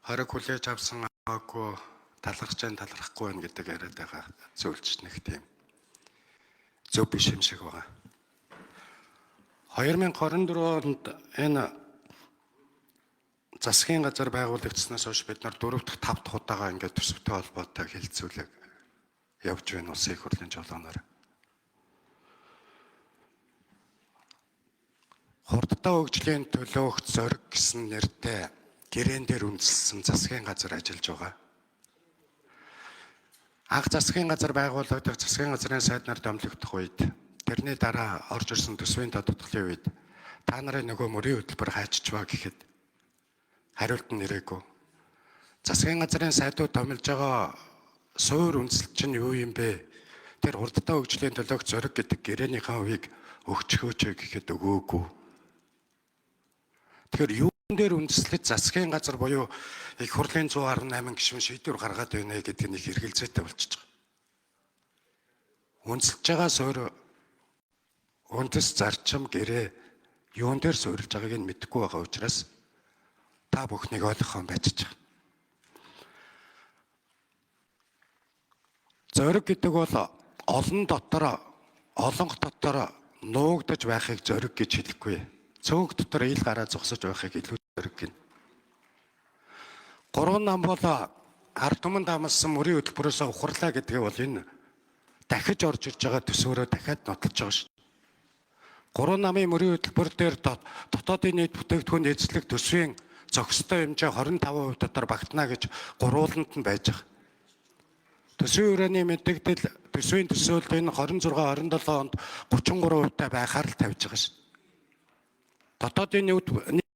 хориг хүлээж авсан аваагүй талархаж талархахгүй байна гэдэг яриад байгаа зөвлөж нэг тийм зөв биш юм шиг байна. 2024 онд энэ засгийн газар байгуулагдсанаас хойш бид нар 4 дахь 5 дахь удаага ингээд төсөвтэй холбоотой хэлэлцүүлэг явж байна улсын их хурлын жолооноор. Хурдтай хөгжлийн төлөөх зориг гэсэн нэртэй гэрээн дээр үндэслэн засгийн газар ажиллаж байгаа. Анх засгийн газар байгуулагдах засгийн газрын сайд нар домлогдох үед тэрний дараа орж ирсэн төсвийн тодотголын үед та нарын нөгөө мөрийн хөтөлбөр хайчичваа гэхэд хариулт нь ирээгүй. Засгийн газрын сайдууд томилж байгаа суур үндэслэл чинь юу юм бэ? Тэр хурдтай хөгжлийн төлөөх зориг гэдэг гэрээнийхээ үеийг өгчхөөч гэхэд өгөөгүй. Тэгэхээр юун дээр үндэслэж засгийн газар буюу их хурлын 118 гишүүн шийдвэр гаргаад байна гэдэг нь их эргэлзээтэй болчихж байгаа. Үндэслэж байгаа суур үндэс зарчим гэрээ юун дээр суурилж байгааг нь мэдэхгүй байгаа учраас та бүхнийг ойлгох юм байж байгаа. Зориг гэдэг бол олонх дотор нуугдаж байхыг зориг гэж хэлэхгүй. Цөөнх дотор ил гараа зогсож байхыг илүү зориг гэнэ. 3 нам бол ард түмэнд амласан мөрийн хөтөлбөрөөс ухарлаа гэдгээ бол энэ дахиж орж ирж байгаа төсвөрөө дахиад нотолж байгаа шүү. 3 намын мөрийн хөтөлбөр дээр дотоодын нийт бүтээгдэхүүн эзлэх төсвийн зохистой хэмжээ 25% дотор багтана гэж гурвууланд нь байж байгаа. Төсвийн хүрээний мэдээлэл төсвийн төсөөлөлт энэ 26-27 онд 33% байхаар л тавьж байгаа шүү. Дотоодын нийт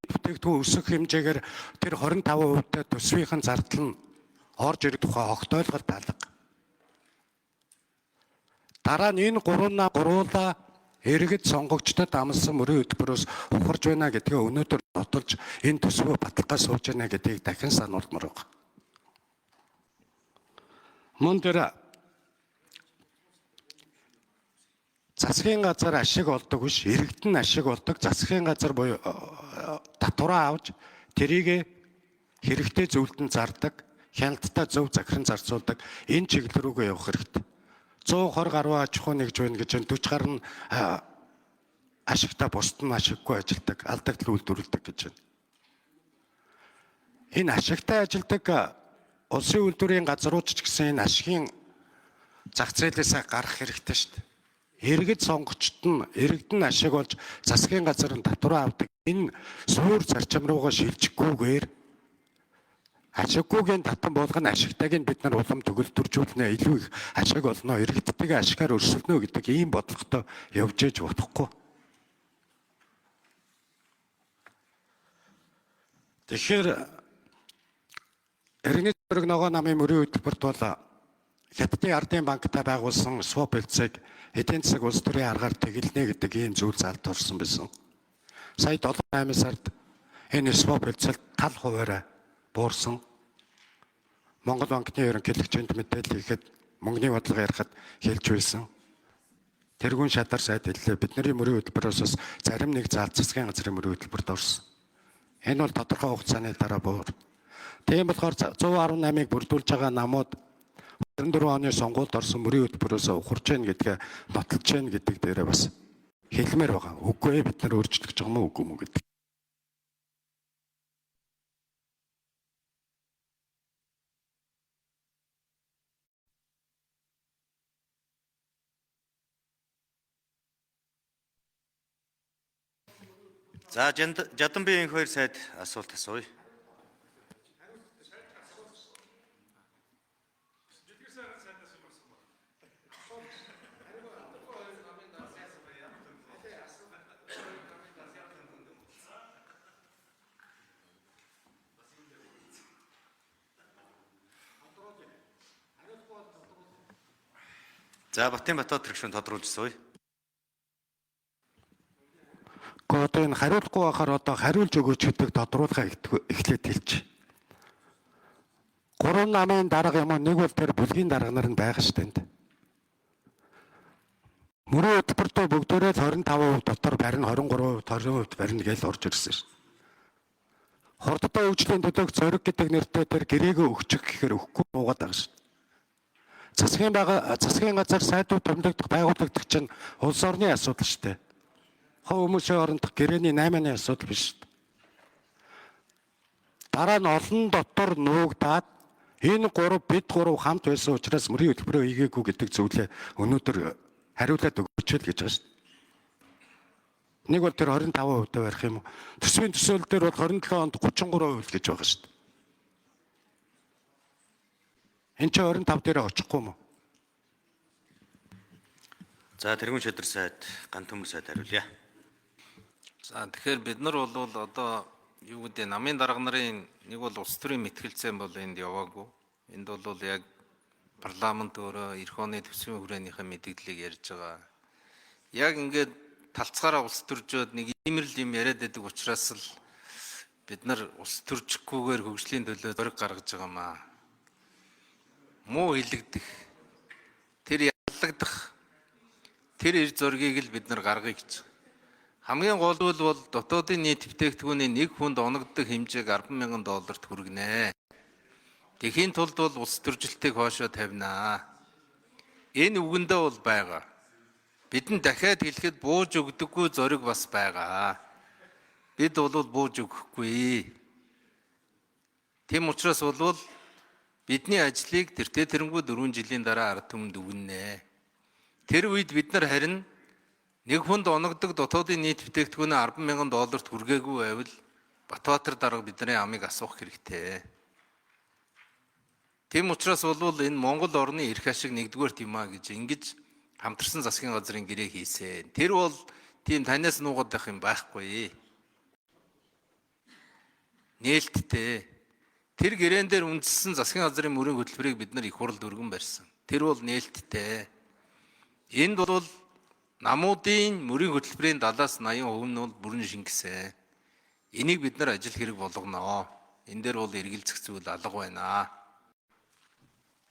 бүтээгдэхүүн өсөх хэмжээгээр тэр 25% төсвийнхэн зардал нь орж ирэх тухай огт ойлголт алга. Дараа нь энэ гурвуулаа иргэд сонгогчдод амласан мөрийн хөтөлбөрөөс ухарж байна гэдгээ өнөөдөр нотолж энэ төсвөө баталгаа сууж байна гэдгийг дахин сануулмаар байна. Мөн дээр засгийн газар ашиг олдог биш, иргэд нь ашиг олдог. Засгийн газар буюу татвараа авч тэрийг хэрэгтэй зөвлөлтөнд зардаг, хяналттай зөв захиран зарцуулдаг. Энэ чиглэл рүүгээ явах хэрэгтэй. 120 гаруй аж ахуй нэгж байна гэж 40 гаруй ашигтай бусд нь ашиггүй ажилдаг, алдагдал үйлдвэрлэдэг гэж байна. Энэ ашигтай ажилдаг улсын үйлдвэрийн газрууд ч гэсэн энэ ашигын зах зээлээсээ гарах хэрэгтэй шүү дээ. Иргэд сонгогчд нь иргэд нь ашиг болж засгийн газар нь татвараа авдаг. Энэ суур зарчим руугаа шилжихгүйгээр ашиггүйгийн татан болгоно ашигтайг нь бид нар улам төгөлдржүүлнэ, илүү их ашиг олно, иргэдтэйгээ ашигаар өрсөлдөнө гэдэг ийм бодлоготой явж ээж бодохгүй. Тэгэхээр иргэний зориг ногоо намын мөрийн хөтөлбөрт бол Хятадын ардын банктай байгуулсан swap хэлцээг эдийн засаг улс төрийн аргаар тэглэнэ гэдэг ийм зүйл залдуурсан байсан. Сая 7-8 сард энэ swap хэлцэлд тал хуваараа буурсан. Монгол банкны ерөнхийлөгчөнд мэдээлэл хийхэд мөнгөний бодлого ярихад хэлж байсан. Тэргүүн шадар сайд хэллээ. Бидний мөрийн хөтөлбөрөөс зарим нэг заалт засгийн газрын мөрийн хөтөлбөрт орсон. Энэ бол тодорхой хугацааны дараа буур. Тийм болохоор 118-ыг бүрдүүлж байгаа намууд 24 оны сонгуульд орсон мөрийн хөтөлбөрөөс ухарж байна гэдгээ нотолж байна гэдэг дээрээ бас хэлмээр байгаа. Үгүй бид нар өөрчлөх гэж байгаа мó үгүй мөн гэдэг. За Жаданбигийн 2 сайд асуулт асууя. За Батбат гишүүн тодруулж асууя. Одоо энэ хариулахгүй байхаар одоо хариулж өгөөч гэдэг тодруулахаа эхлээд хэлж. 3 намын дарга юм уу нэг бол тэр бүлгийн дарга нар нь байгаа шүү дээ. Мөрийн хөтөлбөртөө бүгдээрээ 25% дотор барин 23%, 20% барин гэж орж ирсэн шүү. Хурдтай хөгжлийн төлөөх зориг гэдэг нэртэй тэр гэрээгөө өгчих гэхээр өгөхгүй буугаад байгаа шүү дээ. Засгийн газар сайдууд томилогдох байгуулагдах чинь улс орны асуудал шүү дээ. Хов хүмүүсийн орондох гэрээний 8-ны асуудал биш шүү дээ. Дараа нь олон дотор нуугдаад энэ бид гурав хамт байсан учраас мөрийн хөтөлбөрөө хийгээгүй гэдэг зүйлээ өнөөдөр хариулаад өгч л гэж байгаа шүү дээ. Нэг бол тэр 25% барих юм уу? Төсвийн төсөөлөл дээр бол 27 онд 33% гэж байгаа шүү дээ. Энд чинь 25 дээр очихгүй юм уу? За тэргүүн шийдвэр сайд ганц төмөр сайд хариулъя. За тэгэхээр бид нар бол одоо юу гэдэг намын дарга нарын нэг бол улс төрийн мэтгэлцээ бол энд яваагүй. Энд бол яг парламент өөрөө эх оны төсвийн хүрээнийхээ мэдээллийг ярьж байгаа. Яг ингээд талцгаараа улс төржөөд нэг иймэрл юм яриад байдаг учраас л бид нар улс төржихгүйгээр хөгжлийн төлөө зориг гаргаж байгаа маа. Муу хилэгдэх, тэр яллагдах, тэр ир зоригийг л бид нар гаргая гэж. Хамгийн гол бол дотоодын нийт бүтээгдэхүүний нэг хүнд оногддог хэмжээг $10,000 хүргэнэ. Тэхийн тулд бол улс төржилтийг хоошоо тавинаа. Энэ үгэндээ бол байгаа. Бидэнд дахиад хэлэхэд бууж өгдөггүй зориг бас байгаа. Бид бол бууж өгөхгүй. Тэм учраас бол бидний ажлыг тэрнгүү 4 жилийн дараа ард түмэнд өгнэ. Тэр үед бид нар харин нэг хүнд оногдог дотоодын нийт бүтээгдэхүүнээ $10,000 хүргээгүй байвал Батбаатар дарга бидний амыг асуух хэрэгтэй. Тэм учраас бол энэ Монгол орны эрх ашиг нэгдүгээр юм а гэж ингэж хамтарсан засгийн газрын гэрээ хийсэн. Тэр бол тийм танаас нуугаад байх юм байхгүй. Нээлттэй. Тэр гэрээн дээр үндэссэн засгийн газрын мөрийн хөтөлбөрийг бид нар их хурлд өргөн барьсан. Тэр бол нээлттэй. Энд бол намуудын мөрийн хөтөлбөрийн 70-80% нь бол бүрэн шингэсэн. Энийг бид нар ажил хэрэг болгоно. Энэ дээр бол эргэлзэх зүйл алга байна.